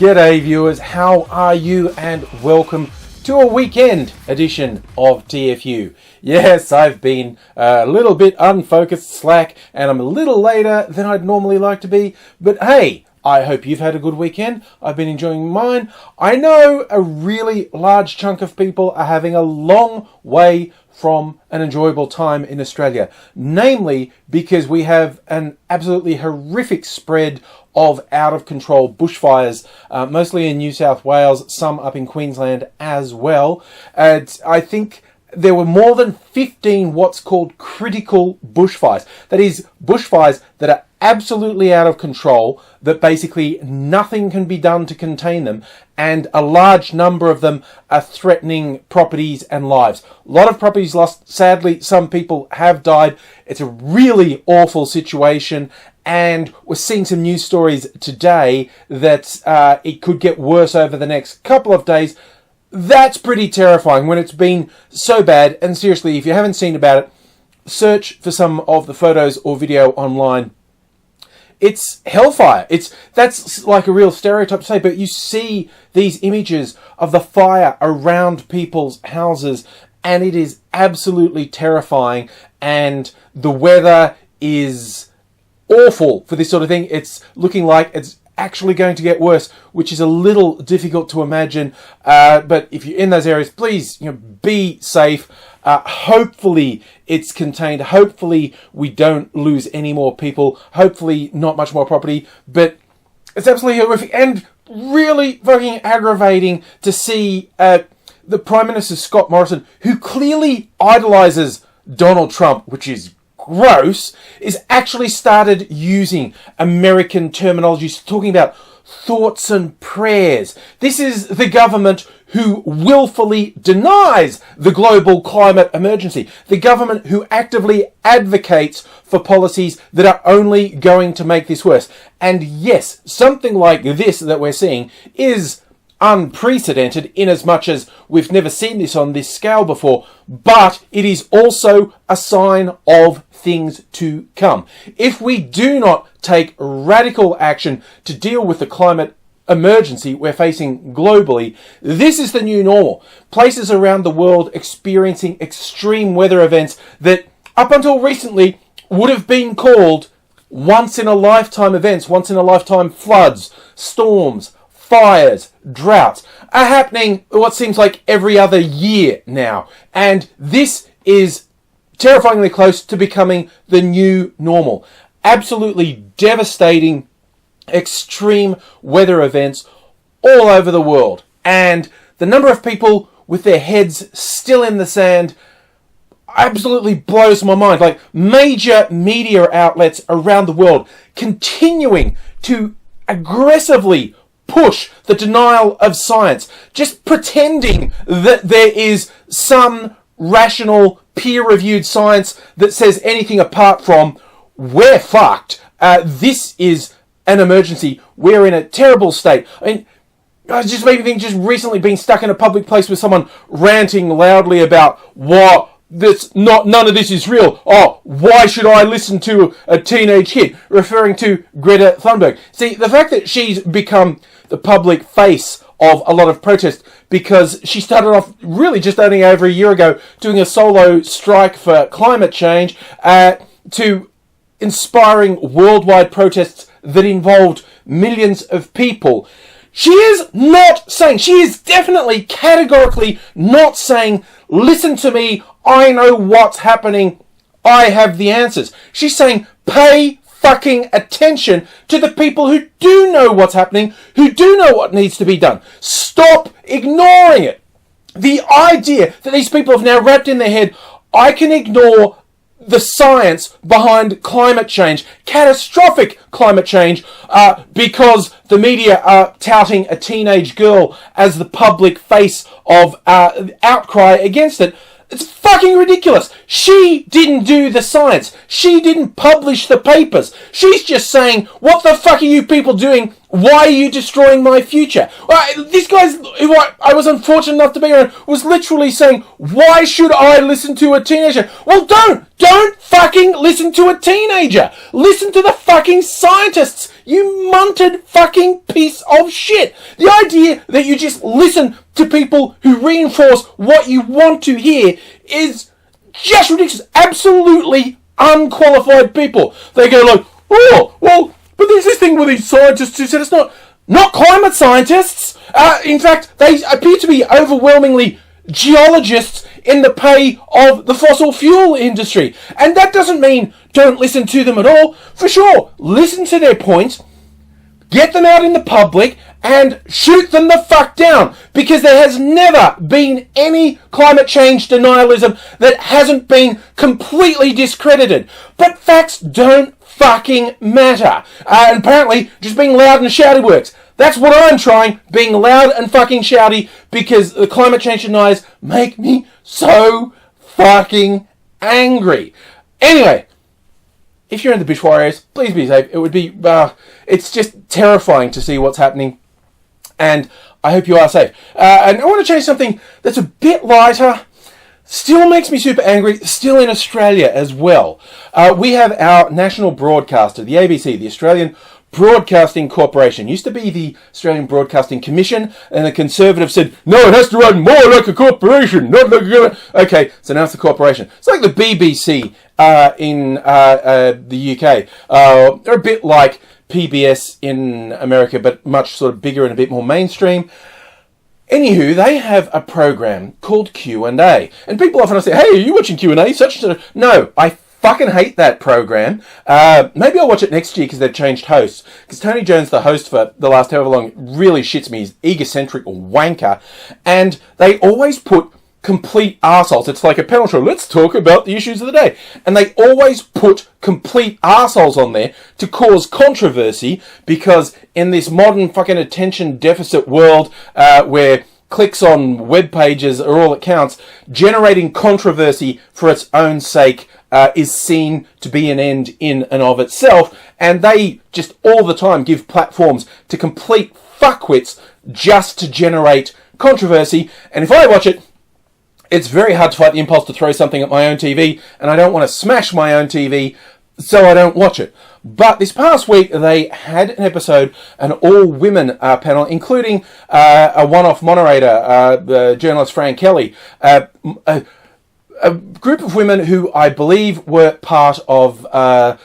G'day viewers, how are you, and welcome to a weekend edition of TFU. Yes, I've been a little bit unfocused, slack, and I'm a little later than I'd normally like to be, but hey, I hope you've had a good weekend. I've been enjoying mine. I know a really large chunk of people are having a long way from an enjoyable time in Australia, namely because we have an absolutely horrific spread of out-of-control bushfires, mostly in New South Wales, some up in Queensland as well. I think there were more than 15 what's called critical bushfires. That is, bushfires that are absolutely out of control, that basically nothing can be done to contain them, and a large number of them are threatening properties and lives. A lot of properties lost. Sadly, some people have died. It's a really awful situation, and we're seeing some news stories today that it could get worse over the next couple of days. That's pretty terrifying when it's been so bad. And seriously, if you haven't seen about it, search for some of the photos or video online. It's hellfire. That's like a real stereotype to say, but you see these images of the fire around people's houses, and it is absolutely terrifying. And the weather is awful for this sort of thing. It's looking like it's actually going to get worse, which is a little difficult to imagine. But if you're in those areas, please, be safe. Hopefully it's contained. Hopefully we don't lose any more people. Hopefully not much more property. But it's absolutely horrific and really fucking aggravating to see the Prime Minister, Scott Morrison, who clearly idolizes Donald Trump, which is gross, is actually started using American terminology, talking about thoughts and prayers. This is the government who willfully denies the global climate emergency. The government who actively advocates for policies that are only going to make this worse. And yes, something like this that we're seeing is unprecedented in as much as we've never seen this on this scale before, but it is also a sign of things to come. If we do not take radical action to deal with the climate emergency we're facing globally, this is the new normal. Places around the world experiencing extreme weather events that up until recently would have been called once-in-a-lifetime events, once-in-a-lifetime floods, storms, fires, droughts, are happening what seems like every other year now. And this is terrifyingly close to becoming the new normal. Absolutely devastating, extreme weather events all over the world. And the number of people with their heads still in the sand absolutely blows my mind. Like, major media outlets around the world continuing to aggressively push the denial of science, just pretending that there is some rational, peer-reviewed science that says anything apart from we're fucked. This is an emergency. We're in a terrible state. I mean, I just maybe think just recently being stuck in a public place with someone ranting loudly about what none of this is real. Oh, why should I listen to a teenage kid? Referring to Greta Thunberg. See, the fact that she's become the public face of a lot of protests because she started off really just only over a year ago doing a solo strike for climate change, to inspiring worldwide protests that involved millions of people. She is definitely categorically not saying, listen to me, I know what's happening, I have the answers. She's saying, pay fucking attention to the people who do know what's happening, who do know what needs to be done. Stop ignoring it. The idea that these people have now wrapped in their head, I can ignore the science behind climate change, catastrophic climate change, because the media are touting a teenage girl as the public face of outcry against it. It's fucking ridiculous. She didn't do the science. She didn't publish the papers. She's just saying, what the fuck are you people doing Why are you destroying my future? This guy's, who I was unfortunate enough to be around, was literally saying, why should I listen to a teenager? Well, don't fucking listen to a teenager. Listen to the fucking scientists, you munted fucking piece of shit. The idea that you just listen to people who reinforce what you want to hear is just ridiculous. Absolutely unqualified people. They go like, oh, well, but there's this thing with these scientists who said it's not climate scientists. In fact, they appear to be overwhelmingly geologists in the pay of the fossil fuel industry. And that doesn't mean don't listen to them at all. For sure, listen to their points, get them out in the public, and shoot them the fuck down. Because there has never been any climate change denialism that hasn't been completely discredited. But facts don't fucking matter. And apparently, just being loud and shouty works. That's what I'm trying, being loud and fucking shouty, because the climate change deniers make me so fucking angry. Anyway, if you're in the Bush Warriors, please be safe. It would be, it's just terrifying to see what's happening. And I hope you are safe. And I want to change something that's a bit lighter. Still makes me super angry. Still in Australia as well. We have our national broadcaster, the ABC, the Australian Broadcasting Corporation. Used to be the Australian Broadcasting Commission, and the Conservatives said, no, it has to run more like a corporation, not like a... Okay, so now it's the corporation. It's like the BBC in the UK. They're a bit like PBS in America, but much sort of bigger and a bit more mainstream. Anywho, they have a program called Q&A. And people often say, hey, are you watching Q&A? Such and such. No, I fucking hate that program. Maybe I'll watch it next year because they've changed hosts. Because Tony Jones, the host for the last however long, really shits me. He's egocentric wanker. And they always put complete arseholes. It's like a panel show. Let's talk about the issues of the day. And they always put complete arseholes on there to cause controversy, because in this modern fucking attention deficit world where clicks on web pages are all that counts, generating controversy for its own sake is seen to be an end in and of itself. And they just all the time give platforms to complete fuckwits just to generate controversy. And if I watch it, it's very hard to fight the impulse to throw something at my own TV, and I don't want to smash my own TV, so I don't watch it. But this past week, they had an episode, an all-women panel, including a one-off moderator, journalist Fran Kelly, a group of women who I believe were part of a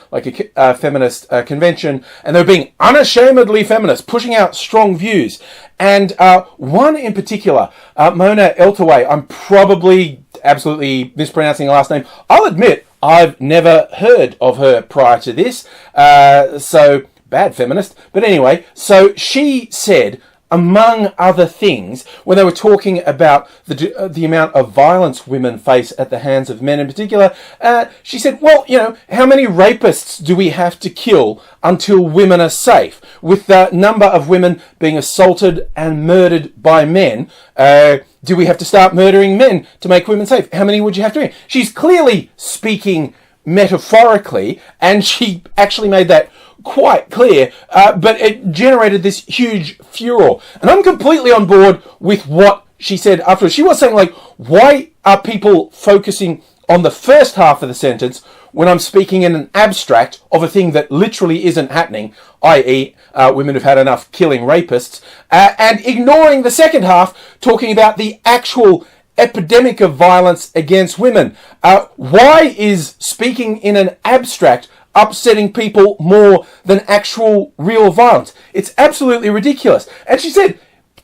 feminist convention, and they were being unashamedly feminist, pushing out strong views. And one in particular, Mona Eltaway, I'm probably absolutely mispronouncing her last name. I'll admit, I've never heard of her prior to this, so bad feminist. But anyway, so she said, among other things, when they were talking about the amount of violence women face at the hands of men in particular, she said, well, you know, how many rapists do we have to kill until women are safe? With the number of women being assaulted and murdered by men, do we have to start murdering men to make women safe? How many would you have to? She's clearly speaking metaphorically, and she actually made that quite clear, but it generated this huge furor. And I'm completely on board with what she said afterwards. She was saying, like, why are people focusing on the first half of the sentence when I'm speaking in an abstract of a thing that literally isn't happening, i.e. Women who've had enough killing rapists, and ignoring the second half, talking about the actual epidemic of violence against women. Why is speaking in an abstract upsetting people more than actual real violence? It's absolutely ridiculous. And she said,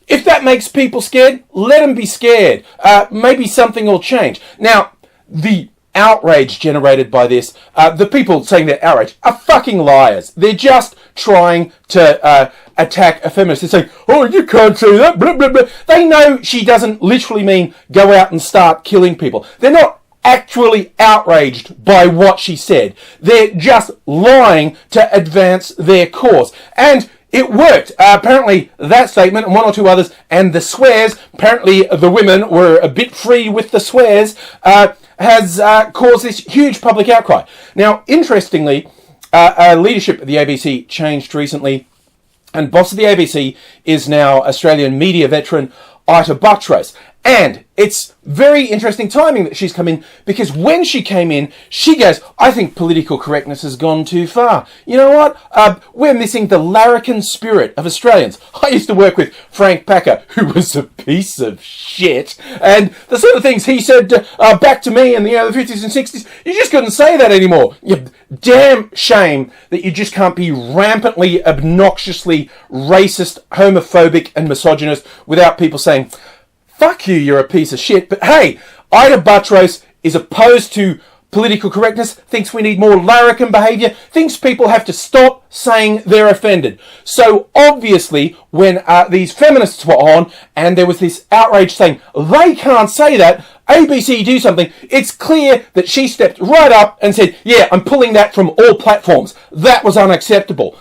if that makes people scared, let them be scared. Maybe something will change. Now, the outrage generated by this, the people saying they're outraged are fucking liars. They're just trying to attack a feminist. They're saying, oh, you can't say that, blah, blah, blah. They know she doesn't literally mean go out and start killing people. They're not actually outraged by what she said. They're just lying to advance their cause. And it worked. Apparently that statement and one or two others, and the swears, apparently the women were a bit free with the swears, has caused this huge public outcry. Now, interestingly, leadership at the ABC changed recently. And boss of the ABC is now Australian media veteran Ita Buttrose. And it's very interesting timing that she's come in, because when she came in, she goes, I think political correctness has gone too far. You know what? We're missing the larrikin spirit of Australians. I used to work with Frank Packer, who was a piece of shit. And the sort of things he said back to me in the 50s and 60s, you just couldn't say that anymore. You damn shame that you just can't be rampantly, obnoxiously racist, homophobic and misogynist without people saying, fuck you, you're a piece of shit. But hey, Ita Buttrose is opposed to political correctness, thinks we need more larrikin behaviour, thinks people have to stop saying they're offended. So obviously, when these feminists were on and there was this outrage saying they can't say that, ABC do something, it's clear that she stepped right up and said, yeah, I'm pulling that from all platforms. That was unacceptable.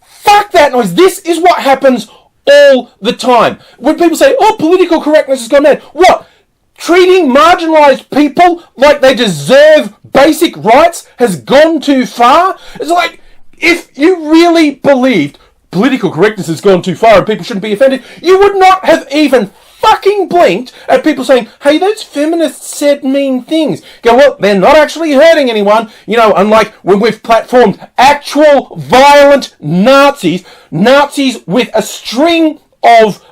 Fuck that noise. This is what happens all the time. When people say, oh, political correctness has gone mad. What? Treating marginalised people like they deserve basic rights has gone too far? It's like, if you really believed political correctness has gone too far and people shouldn't be offended, you would not have even fucking blinked at people saying, hey, those feminists said mean things. Go, well, they're not actually hurting anyone. You know, unlike when we've platformed actual violent Nazis with a string of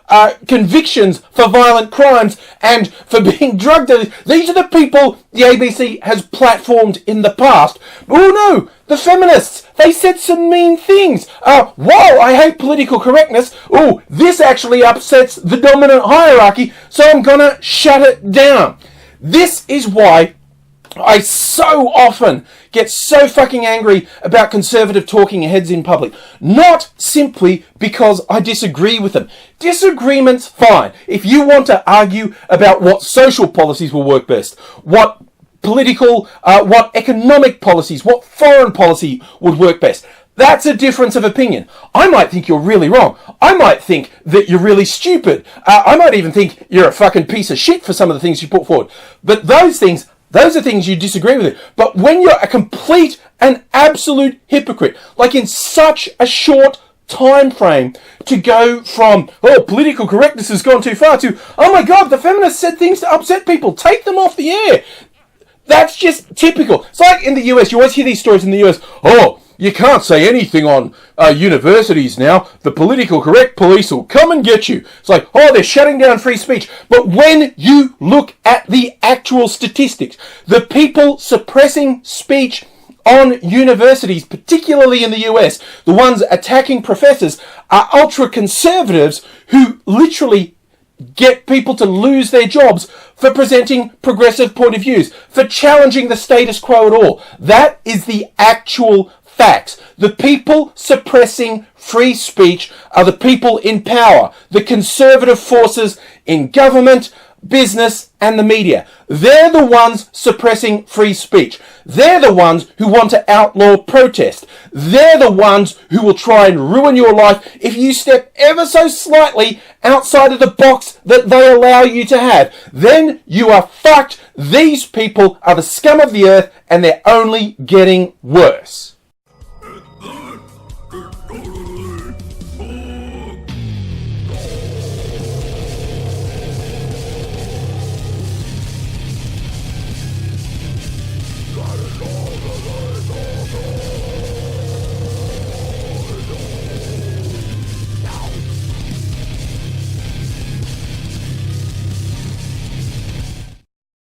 convictions for violent crimes and for being drug dealers. These are the people the ABC has platformed in the past. Oh no, the feminists, they said some mean things. While I hate political correctness, oh, this actually upsets the dominant hierarchy, so I'm gonna shut it down. This is why I so often get so fucking angry about conservative talking heads in public. Not simply because I disagree with them. Disagreement's fine. If you want to argue about what social policies will work best, what political, what economic policies, what foreign policy would work best, that's a difference of opinion. I might think you're really wrong. I might think that you're really stupid. I might even think you're a fucking piece of shit for some of the things you put forward. But those are things you disagree with. But when you're a complete and absolute hypocrite, like in such a short time frame, to go from, oh, political correctness has gone too far, to, oh my God, the feminists said things to upset people, take them off the air. That's just typical. It's like in the US, you always hear these stories in the US, oh, you can't say anything on universities now. The political correct police will come and get you. It's like, oh, they're shutting down free speech. But when you look at the actual statistics, the people suppressing speech on universities, particularly in the US, the ones attacking professors, are ultra-conservatives who literally get people to lose their jobs for presenting progressive point of views, for challenging the status quo at all. That is the actual facts. The people suppressing free speech are the people in power, the conservative forces in government, business and the media. They're the ones suppressing free speech. They're the ones who want to outlaw protest. They're the ones who will try and ruin your life if you step ever so slightly outside of the box that they allow you to have. Then you are fucked. These people are the scum of the earth and they're only getting worse.